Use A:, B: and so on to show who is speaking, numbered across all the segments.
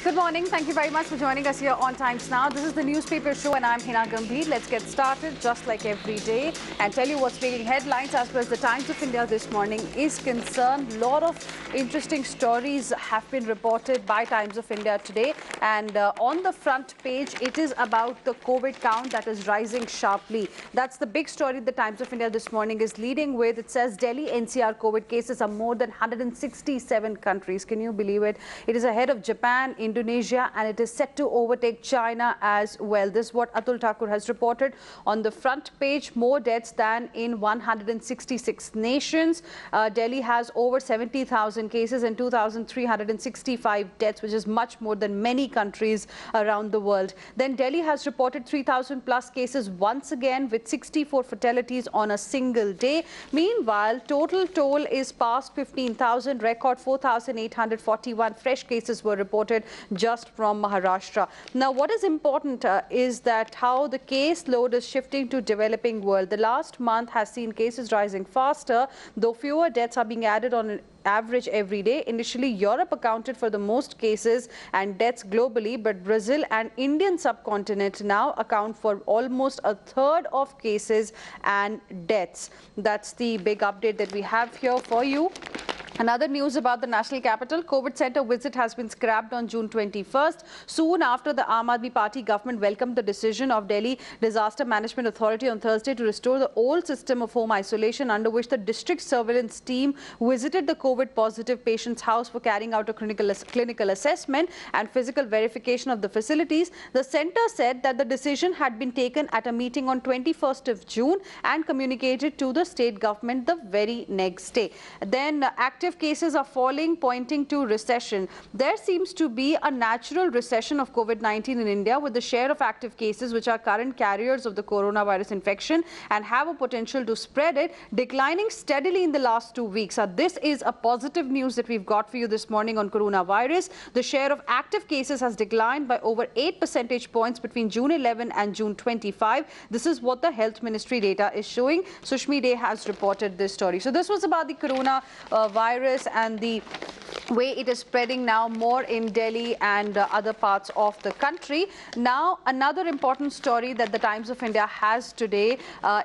A: Good morning. Thank you very much for joining us here on Times Now. This is the newspaper show and I'm Hina Gambhir. Let's get started just like every day and tell you what's making headlines as far as the Times of India this morning is concerned. A lot of interesting stories have been reported by Times of India today, and on the front page it is about the COVID count that is rising sharply. That's the big story the Times of India this morning is leading with. It says Delhi NCR COVID cases are more than 167 countries. Can you believe it? It is ahead of Japan, Indonesia, and it is set to overtake China as well. This is what Atul Thakur has reported on the front page. More deaths than in 166 nations. Delhi has over 70,000 cases and 2,365 deaths, which is much more than many countries around the world. Then Delhi has reported 3,000 plus cases once again, with 64 fatalities on a single day. Meanwhile, total toll is past 15,000. Record 4,841 fresh cases were reported just from Maharashtra. Now, what is important is that how the case load is shifting to developing world. The last month has seen cases rising faster, though fewer deaths are being added on an average every day. Initially, Europe accounted for the most cases and deaths globally, but Brazil and Indian subcontinent now account for almost a third of cases and deaths. That's the big update that we have here for you. Another news about the national capital. COVID center visit has been scrapped on June 21st, soon after the Aam Aadmi Party government welcomed the decision of Delhi Disaster Management Authority on Thursday to restore the old system of home isolation, under which the district surveillance team visited the COVID positive patient's house for carrying out a clinical assessment and physical verification of the facilities. The center said that the decision had been taken at a meeting on 21st of June and communicated to the state government the very next day. Then active cases are falling, pointing to recession. There seems to be a natural recession of COVID-19 in India, with the share of active cases, which are current carriers of the coronavirus infection and have a potential to spread it, declining steadily in the last 2 weeks. This is a positive news that we've got for you this morning on coronavirus. The share of active cases has declined by over 8 percentage points between June 11 and June 25. This is what the Health Ministry data is showing. Sushmi Dey has reported this story. So this was about the coronavirus and the way it is spreading now more in Delhi and other parts of the country. Now, another important story that the Times of India has today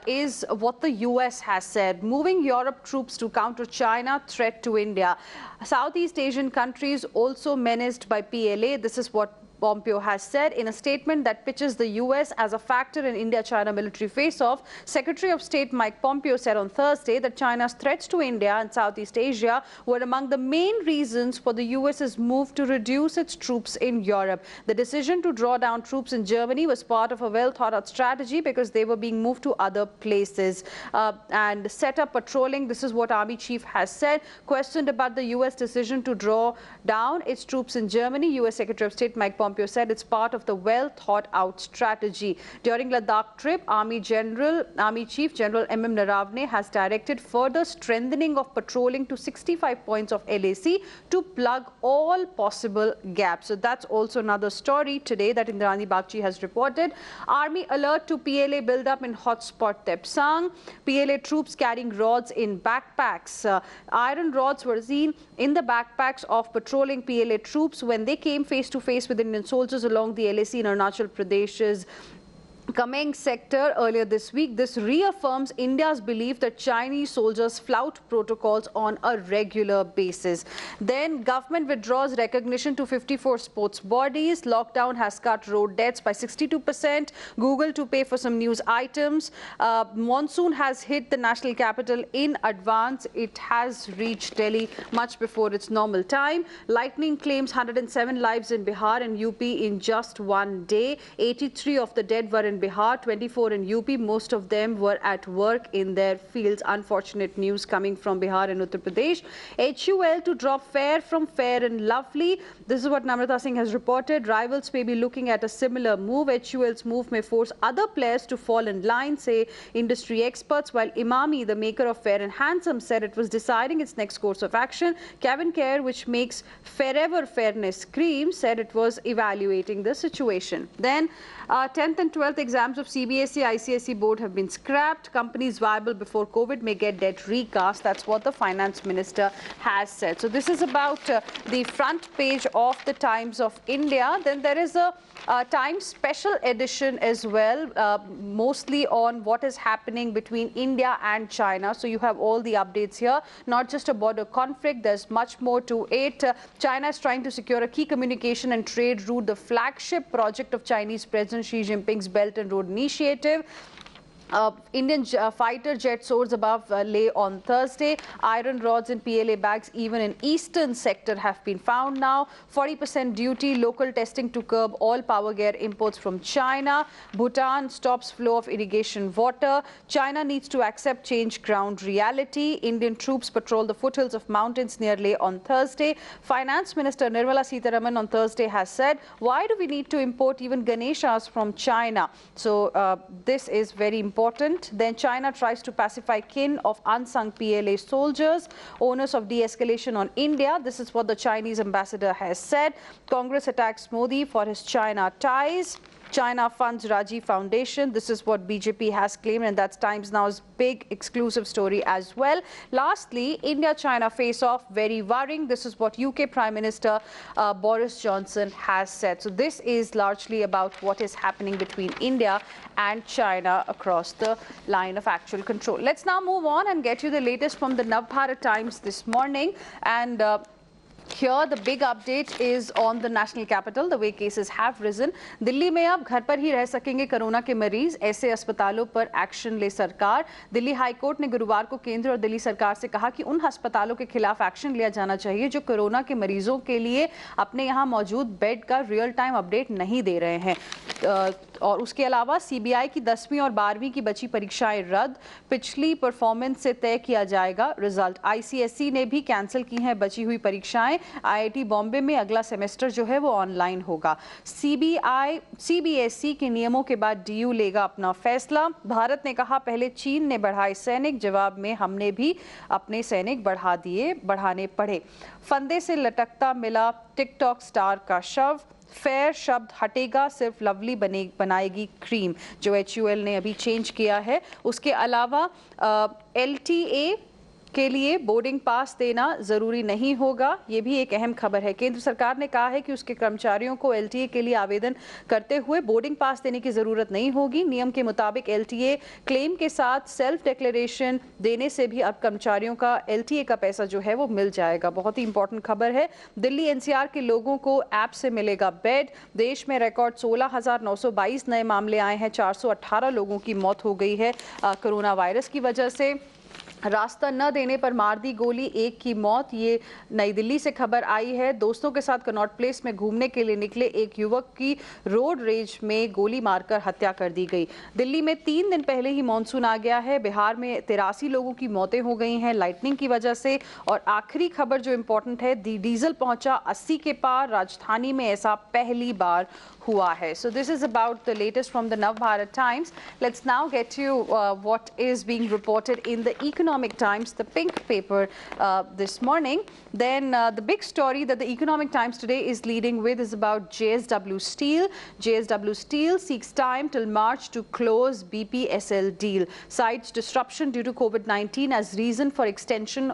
A: is what the US has said. Moving Europe troops to counter China threat to India. Southeast Asian countries also menaced by PLA. This is what Pompeo has said in a statement that pitches the US as a factor in India-China military face-off. Secretary of State Mike Pompeo said on Thursday that China's threats to India and Southeast Asia were among the main reasons for the US's move to reduce its troops in Europe. The decision to draw down troops in Germany was part of a well-thought-out strategy because they were being moved to other places and set up patrolling. This is what Army Chief has said. Questioned about the US decision to draw down its troops in Germany, US Secretary of State Mike Pompeo said it's part of the well-thought-out strategy. During Ladakh trip, Army Chief General M.M. Naravne has directed further strengthening of patrolling to 65 points of LAC to plug all possible gaps. So that's also another story today that Indrani Bagchi has reported. Army alert to PLA build-up in hotspot Tepsang. PLA troops carrying rods in backpacks. Iron rods were seen in the backpacks of patrolling PLA troops when they came face-to-face with Indian soldiers along the LAC in Arunachal Pradesh's Kameng sector earlier this week. This reaffirms India's belief that Chinese soldiers flout protocols on a regular basis. Then government withdraws recognition to 54 sports bodies. Lockdown has cut road deaths by 62%. Google to pay for some news items. Monsoon has hit the national capital in advance. It has reached Delhi much before its normal time. Lightning claims 107 lives in Bihar and UP in just one day. 83 of the dead were in Bihar, 24 in UP. Most of them were at work in their fields. Unfortunate news coming from Bihar and Uttar Pradesh. HUL to drop fare from Fair and Lovely. This is what Namrata Singh has reported. Rivals may be looking at a similar move. HUL's move may force other players to fall in line, say industry experts, while Imami, the maker of Fair and Handsome, said it was deciding its next course of action. Kevin Care, which makes Forever Fairness cream, said it was evaluating the situation. Then 10th and 12th exams of CBSE, ICSE board have been scrapped. Companies viable before COVID may get debt recast. That's what the finance minister has said. So this is about the front page of the Times of India. Then there is a Times special edition as well, mostly on what is happening between India and China. So you have all the updates here, not just a border conflict, there's much more to it. China is trying to secure a key communication and trade route, the flagship project of Chinese President Xi Jinping's Belt and Road Initiative. Indian fighter jet soars above Leh on Thursday. Iron rods and PLA bags even in eastern sector have been found now. 40% duty, local testing to curb all power gear imports from China. Bhutan stops flow of irrigation water. China needs to accept change ground reality. Indian troops patrol the foothills of mountains near Leh on Thursday. Finance Minister Nirmala Sitharaman on Thursday has said, why do we need to import even Ganeshas from China? So this is very important. Then China tries to pacify kin of unsung PLA soldiers. Onus of de-escalation on India. This is what the Chinese ambassador has said. Congress attacks Modi for his China ties. China funds Rajiv Foundation. This is what BJP has claimed, and that's Times Now's big exclusive story as well. Lastly, India-China face-off, very worrying. This is what UK Prime Minister Boris Johnson has said. So this is largely about what is happening between India and China across the line of actual control. Let's now move on and get you the latest from the Navbharat Times this morning. And here the big update is on the national capital, the way cases have risen. Delhi में अब घर पर ही रह सकेंगे corona के मरीज, ऐसे अस्पतालों पर एक्शन ले सरकार। दिल्ली हाई कोर्ट ने गुरुवार को केंद्र और दिल्ली सरकार से कहा कि उन अस्पतालों के खिलाफ एक्शन लिया जाना चाहिए जो कोरोना के मरीजों के लिए अपने यहां मौजूद बेड का रियल टाइम अपडेट नहीं दे रहे हैं। और उसके अलावा सीबीआई की 10वीं और 12वीं की बची परीक्षाएं रद्द, पिछली परफॉर्मेंस से तय किया जाएगा रिजल्ट। आईसीएसई ने भी कैंसिल की हैं बची हुई परीक्षाएं। आईआईटी बॉम्बे में अगला सेमेस्टर जो है वो ऑनलाइन होगा। सीबीएसई के नियमों के बाद डीयू लेगा अपना फैसला। भारत ने कहा पहले चीन ने बढ़ाए सैनिक, जवाब में हमने भी अपने सैनिक बढ़ाने पड़े। फंदे से लटकता मिला टिकटॉक स्टार का शव। फेयर शब्द हटेगा, सिर्फ लवली बनाएगी क्रीम, जो HUL ने अभी चेंज किया है। उसके अलावा LTA के लिए बोर्डिंग पास देना जरूरी नहीं होगा, ये भी एक अहम खबर है। केंद्र सरकार ने कहा है कि उसके कर्मचारियों को LTA के लिए आवेदन करते हुए बोर्डिंग पास देने की जरूरत नहीं होगी। नियम के मुताबिक LTA क्लेम के साथ सेल्फ डिक्लेरेशन देने से भी अब कर्मचारियों का LTA का पैसा जो है वो मिल जाएगा। बहुत ही इंपॉर्टेंट खबर है। दिल्ली NCR के लोगों को ऐप से मिलेगा बेड। देश में रिकॉर्ड 16,922 नए मामले आए हैं। 418 लोगों की मौत हो गई है कोरोना वायरस की वजह से। रास्ता न देने पर मार दी गोली, एक की मौत। ये नई दिल्ली से खबर आई है। दोस्तों के साथ कनॉट प्लेस में घूमने के लिए निकले एक युवक की रोड रेज में गोली मारकर हत्या कर दी गई। दिल्ली में 3 दिन पहले ही मानसून आ गया है। बिहार में 83 लोगों की मौतें हो गई हैं लाइटनिंग की वजह से। और आखिरी खबर जो इम्पोर्टेंट है, डीजल पहुंचा 80 के पार। राजधानी में ऐसा पहली बार हुआ है। So this is about the latest from the Navbharat Times. Let's now get you what is being reported in the Economic Times, the pink paper this morning. Then the big story that the Economic Times today is leading with is about JSW Steel. JSW Steel seeks time till March to close BPSL deal. Cites disruption due to COVID-19 as reason for extension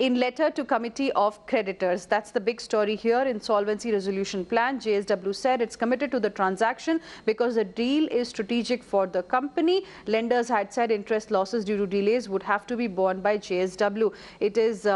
A: in letter to committee of creditors. That's the big story here. Insolvency resolution plan. JSW said it's committed to the transaction because the deal is strategic for the company. Lenders had said interest losses due to delays would have to be borne by JSW. It is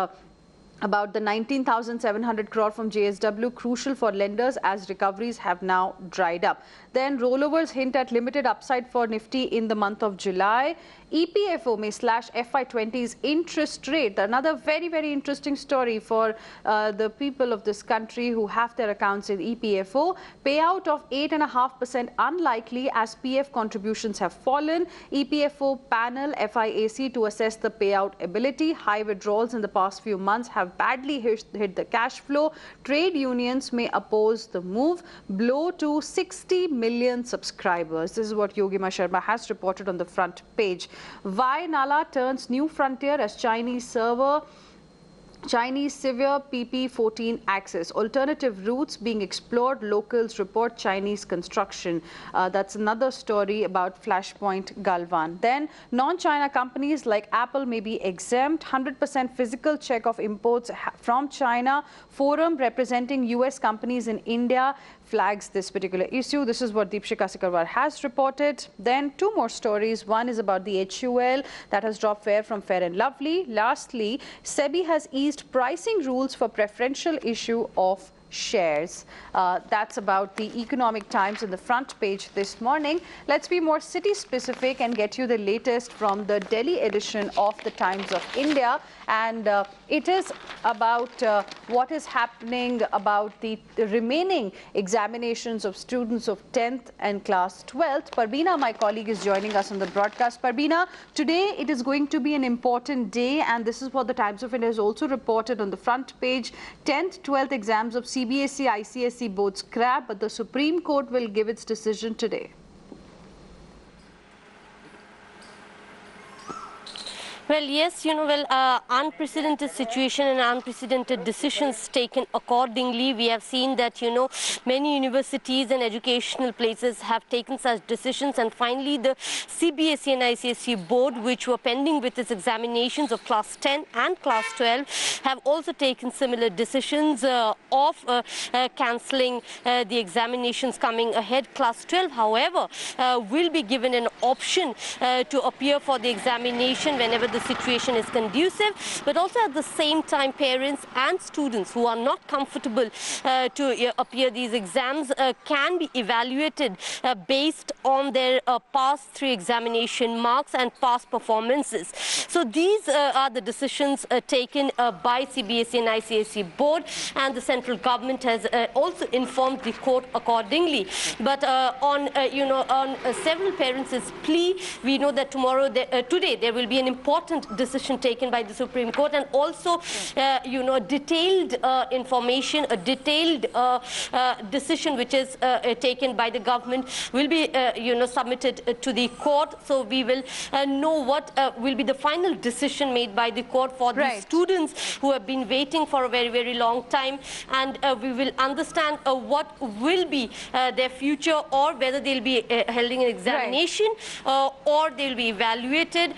A: about the 19,700 crore from JSW, crucial for lenders as recoveries have now dried up. Then rollovers hint at limited upside for Nifty in the month of July. EPFO may slash FY20's interest rate. Another very, very interesting story for the people of this country who have their accounts in EPFO. Payout of 8.5% unlikely as PF contributions have fallen. EPFO panel FIAC to assess the payout ability. High withdrawals in the past few months have badly hit the cash flow. Trade unions may oppose the move. Blow to 60 million subscribers. This is what Yogima Sharma has reported on the front page. Why Nala turns new frontier as Chinese server Chinese severe PP14 access. Alternative routes being explored. Locals report Chinese construction. That's another story about Flashpoint Galwan. Then non-China companies like Apple may be exempt. 100% physical check of imports from China. Forum representing US companies in India flags this particular issue. This is what Deepshika Sikarwar has reported. Then two more stories. One is about the HUL that has dropped fare from Fair and Lovely. Lastly, SEBI has eased pricing rules for preferential issue of shares. That's about the Economic Times in the front page this morning. Let's be more city specific and get you the latest from the Delhi edition of the Times of India. And it is about what is happening about the remaining examinations of students of 10th and class 12th. Parveena, my colleague, is joining us on the broadcast. Parveena, today it is going to be an important day, and this is what the Times of India has also reported on the front page. 10th, 12th exams of CBSE, ICSE boards scrap, but the Supreme Court will give its decision today.
B: Well, yes, unprecedented situation and unprecedented decisions taken accordingly. We have seen that, many universities and educational places have taken such decisions. And finally, the CBSE and ICSE board, which were pending with its examinations of class 10 and class 12, have also taken similar decisions of cancelling the examinations coming ahead. Class 12, however, will be given an option to appear for the examination whenever the situation is conducive, but also at the same time parents and students who are not comfortable to appear these exams can be evaluated based on their past 3 examination marks and past performances. So these are the decisions taken by CBSE and ICSE board, and the central government has also informed the court accordingly. But on several parents' plea, we know that today there will be an important decision taken by the Supreme Court, and also detailed information, a detailed decision which is taken by the government will be submitted to the court. So we will know what will be the final decision made by the court for the students who have been waiting for a very, very long time, and we will understand what will be their future, or whether they'll be holding an examination, or they'll be evaluated,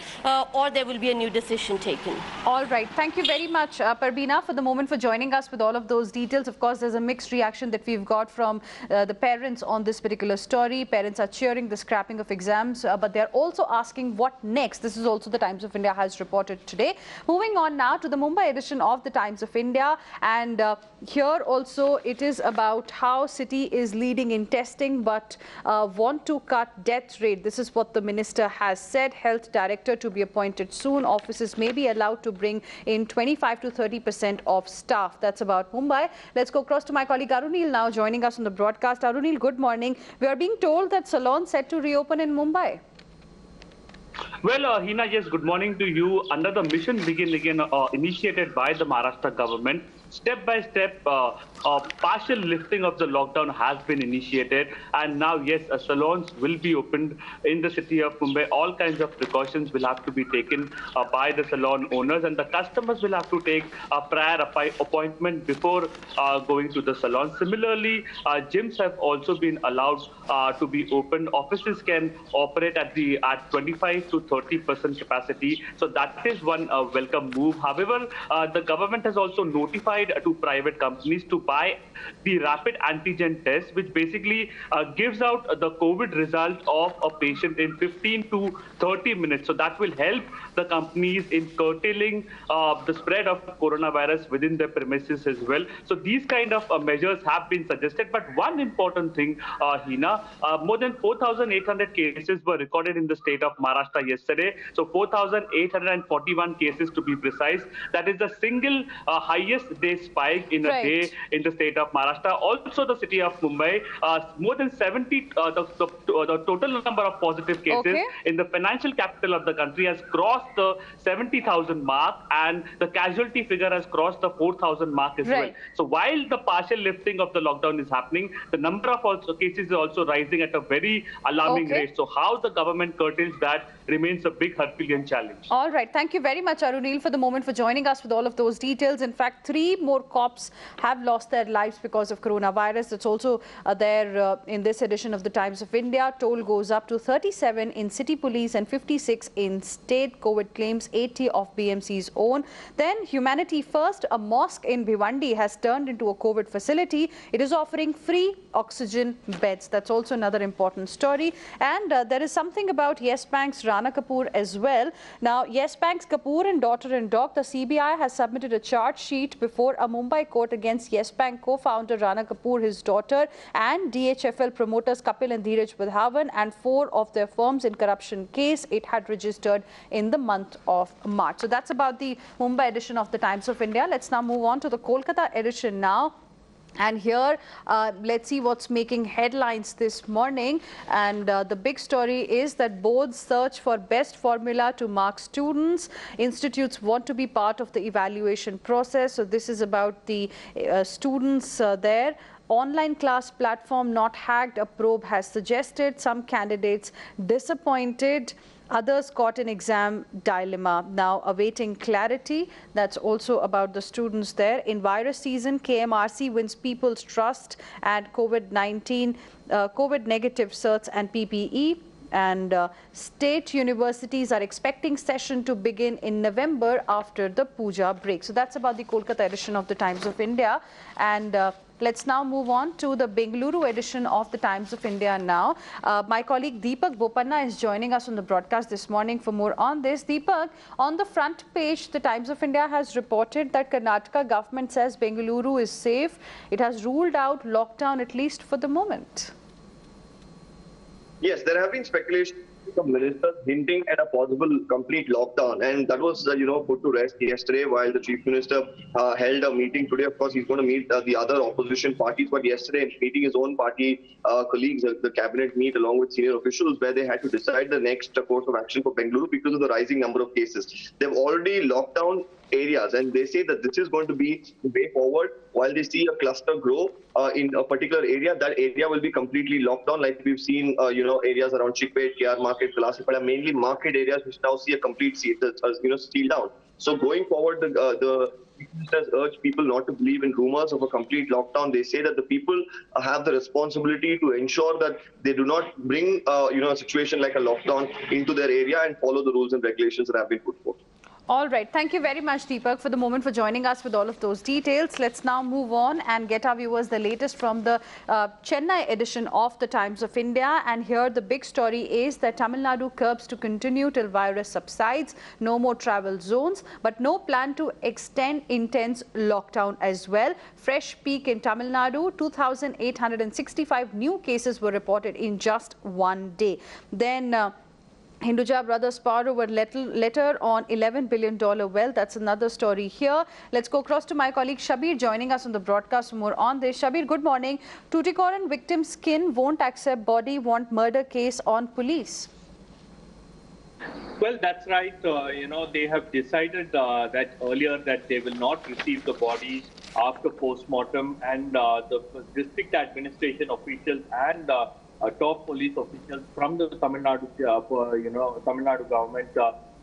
B: or there will be a new decision taken.
A: All right. Thank you very much, Parveena, for the moment, for joining us with all of those details. Of course, there's a mixed reaction that we've got from the parents on this particular story. Parents are cheering the scrapping of exams, but they're also asking what next. This is also the Times of India has reported today. Moving on now to the Mumbai edition of the Times of India. And here also it is about how city is leading in testing, but want to cut death rate. This is what the minister has said. Health director to be appointed soon. Offices may be allowed to bring in 25 to 30% of staff. That's about Mumbai. Let's go across to my colleague Arunil now, joining us on the broadcast. Arunil, good morning. We are being told that salons set to reopen in Mumbai.
C: Well, Hina, yes, good morning to you. Under the Mission Begin Again initiated by the Maharashtra government, step by step, partial lifting of the lockdown has been initiated, and now, yes, salons will be opened in the city of Mumbai. All kinds of precautions will have to be taken by the salon owners, and the customers will have to take a prior appointment before going to the salon. Similarly, gyms have also been allowed to be opened. Offices can operate at 25 to 30% capacity. So that is one welcome move. However, the government has also notified to private companies to buy the rapid antigen test, which basically gives out the COVID result of a patient in 15 to 30 minutes. So that will help the companies in curtailing the spread of coronavirus within their premises as well. So these kind of measures have been suggested. But one important thing, Hina, more than 4,800 cases were recorded in the state of Maharashtra yesterday. So 4,841 cases to be precise. That is the single highest 100-day spike in a
A: Right.
C: day in the state of Maharashtra. Also, the city of Mumbai, more than 70, the total number of positive cases
A: Okay.
C: in the financial capital of the country has crossed the 70,000 mark, and the casualty figure has crossed the 4,000 mark as well.
A: Right.
C: So while the partial lifting of the lockdown is happening, the number of cases is also rising at a very alarming
A: Okay.
C: rate. So how the government curtails that remains a big Herculean challenge.
A: All right. Thank you very much, Arunil, for the moment, for joining us with all of those details. In fact, 3 more cops have lost their lives because of coronavirus. It's also there in this edition of the Times of India. Toll goes up to 37 in city police and 56 in state. COVID claims 80 of BMC's own. Then Humanity First, a mosque in Bhiwandi, has turned into a COVID facility. It is offering free oxygen beds. That's also another important story. And there is something about Yes Bank's Rana Kapoor as well. Now, Yes Bank's Kapoor and daughter-in-law, the CBI has submitted a charge sheet before a Mumbai court against Yes Bank co-founder Rana Kapoor, his daughter, and DHFL promoters Kapil and Dheeraj Vidhavan, and 4 of their firms in corruption case it had registered in the month of March. So that's about the Mumbai edition of the Times of India. Let's now move on to the Kolkata edition now. And here, let's see what's making headlines this morning. And the big story is that boards search for best formula to mark students. Institutes want to be part of the evaluation process. So this is about the students there. Online class platform not hacked, a probe has suggested. Some candidates disappointed. Others caught in exam dilemma, now awaiting clarity. That's also about the students there. In virus season, KMRC wins people's trust at COVID-19, COVID negative certs and PPE. And state universities are expecting session to begin in November after the Puja break. So that's about the Kolkata edition of the Times of India. And let's now move on to the Bengaluru edition of the Times of India now. My colleague Deepak Bopanna is joining us on the broadcast this morning for more on this. Deepak, on the front page, the Times of India has reported that Karnataka government says Bengaluru is safe. It has ruled out lockdown, at least for the moment.
D: Yes, there have been speculations from ministers hinting at a possible complete lockdown, and that was, put to rest yesterday while the chief minister held a meeting. Today, of course, he's going to meet the other opposition parties, but yesterday, meeting his own party colleagues, the cabinet meet along with senior officials, where they had to decide the next course of action for Bengaluru because of the rising number of cases. They've already locked down areas, and they say that this is going to be the way forward. While they see a cluster grow in a particular area, that area will be completely locked down, like we've seen, areas around Chikpet, KR Market, Kalasipada, mainly market areas which now see a complete sealed down. So going forward, the ministers urge people not to believe in rumors of a complete lockdown. They say that the people have the responsibility to ensure that they do not bring, a situation like a lockdown into their area and follow the rules and regulations that have been put forth.
A: All right. Thank you very much, Deepak, for the moment, for joining us with all of those details. Let's now move on and get our viewers the latest from the Chennai edition of the Times of India. And here the big story is that Tamil Nadu curbs to continue till virus subsides. No more travel zones, but no plan to extend intense lockdown as well. Fresh peak in Tamil Nadu, 2,865 new cases were reported in just one day. Then Hinduja brothers power over letter on $11 billion well. That's another story here. Let's go across to my colleague Shabir joining us on the broadcast for more on this. Shabir, good morning. Tuticorin victim's skin won't accept body, want murder case on police.
E: Well, that's right. They have decided that earlier that they will not receive the body after post-mortem, and the district administration officials and top police officials from the Tamil Nadu, Tamil Nadu government,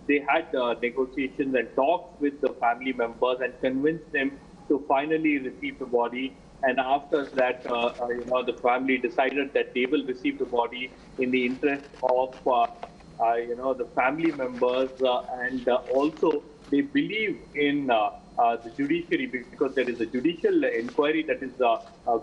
E: they had negotiations and talks with the family members and convinced them to finally receive the body. And after that, the family decided that they will receive the body in the interest of, the family members, and also they believe in the judiciary, because there is a judicial inquiry that is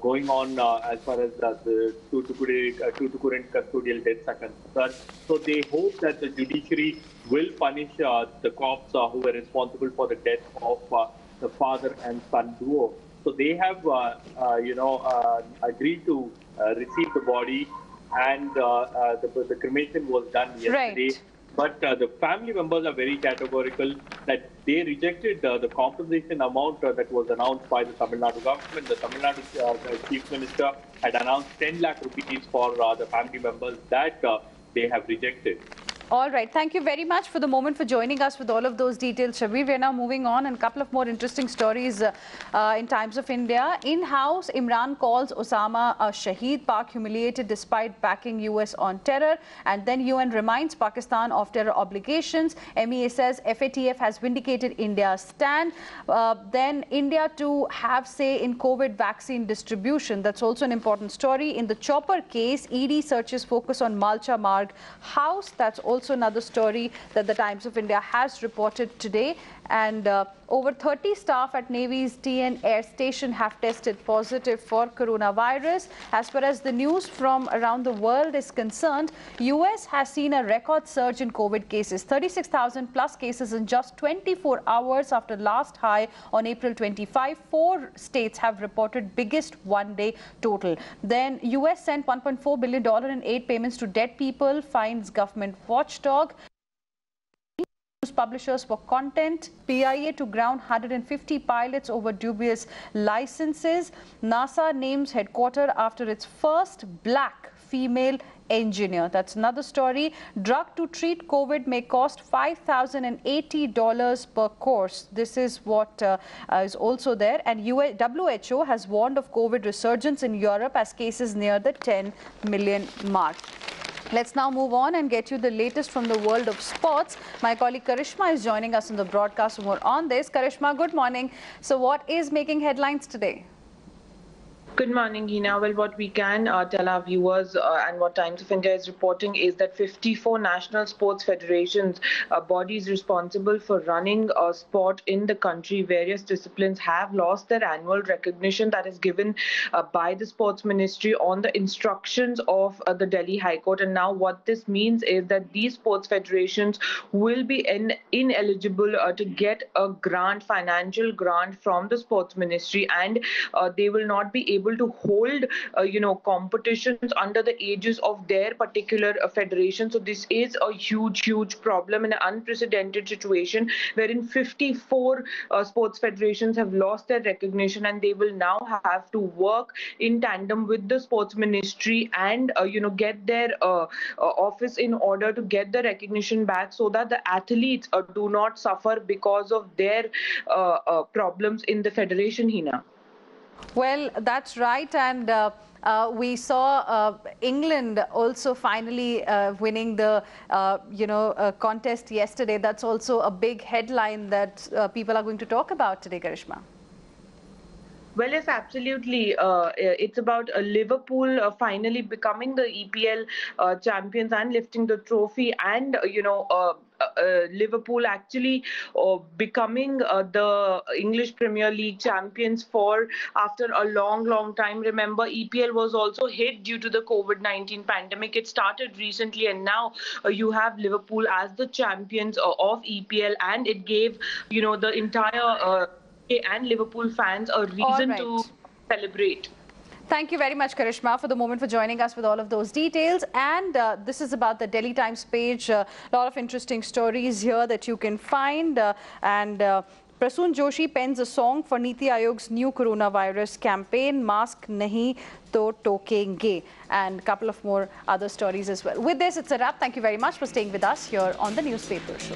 E: going on as far as the Tuticorin custodial deaths are concerned. So they hope that the judiciary will punish the cops who were responsible for the death of the father and son duo. So they have, agreed to receive the body, and the cremation was done yesterday.
A: Right.
E: But the family members are very categorical that they rejected the compensation amount that was announced by the Tamil Nadu government. The Tamil Nadu the Chief Minister had announced 10 lakh rupees for the family members that they have rejected.
A: All right. Thank you very much for the moment for joining us with all of those details, Shabir. We are now moving on, and a couple of more interesting stories in Times of India. In-house, Imran calls Osama a Shaheed, Pak humiliated despite backing US on terror. And then UN reminds Pakistan of terror obligations. MEA says FATF has vindicated India's stand. Then India to have say in COVID vaccine distribution. That's also an important story. In the Chopper case, ED searches focus on Malcha Marg house. That's also another story that the Times of India has reported today. And over 30 staff at Navy's TN Air Station have tested positive for coronavirus. As far as the news from around the world is concerned, US has seen a record surge in COVID cases, 36,000 plus cases in just 24 hours after last high on April 25. 4 states have reported biggest one-day total. Then US sent $1.4 billion in aid payments to dead people, finds government watchdog. News publishers for content, PIA to ground 150 pilots over dubious licenses. NASA names headquarters after its first black female engineer. That's another story. Drug to treat COVID may cost $5,080 per course. This is what is also there. And WHO has warned of COVID resurgence in Europe as cases near the 10 million mark. Let's now move on and get you the latest from the world of sports. My colleague Karishma is joining us in the broadcast for more on this. Karishma, good morning. So what is making headlines today?
F: Good morning, Hina. Well, what we can tell our viewers and what Times of India is reporting is that 54 national sports federations, bodies responsible for running sport in the country, various disciplines, have lost their annual recognition that is given by the Sports Ministry on the instructions of the Delhi High Court. And now what this means is that these sports federations will be ineligible to get a grant, financial grant from the Sports Ministry, and they will not be able to hold competitions under the aegis of their particular federation. So this is a huge problem in an unprecedented situation wherein 54 sports federations have lost their recognition, and they will now have to work in tandem with the Sports Ministry and get their office in order to get the recognition back, so that the athletes do not suffer because of their problems in the federation, Hina.
A: Well, that's right. And we saw England also finally winning the contest yesterday. That's also a big headline that people are going to talk about today, Karishma.
F: Well, yes, absolutely. It's about Liverpool finally becoming the EPL champions and lifting the trophy, and Liverpool actually becoming the English Premier League champions after a long time. Remember, EPL was also hit due to the COVID-19 pandemic. It started recently, and now you have Liverpool as the champions of EPL, and it gave the entire and Liverpool fans a reason to celebrate.
A: Thank you very much, Karishma, for the moment, for joining us with all of those details. And this is about the Delhi Times page. A lot of interesting stories here that you can find. Prasoon Joshi pens a song for Niti Aayog's new coronavirus campaign, Mask Nahi To Tokenge, and a couple of more other stories as well. With this, it's a wrap. Thank you very much for staying with us here on the Newspaper Show.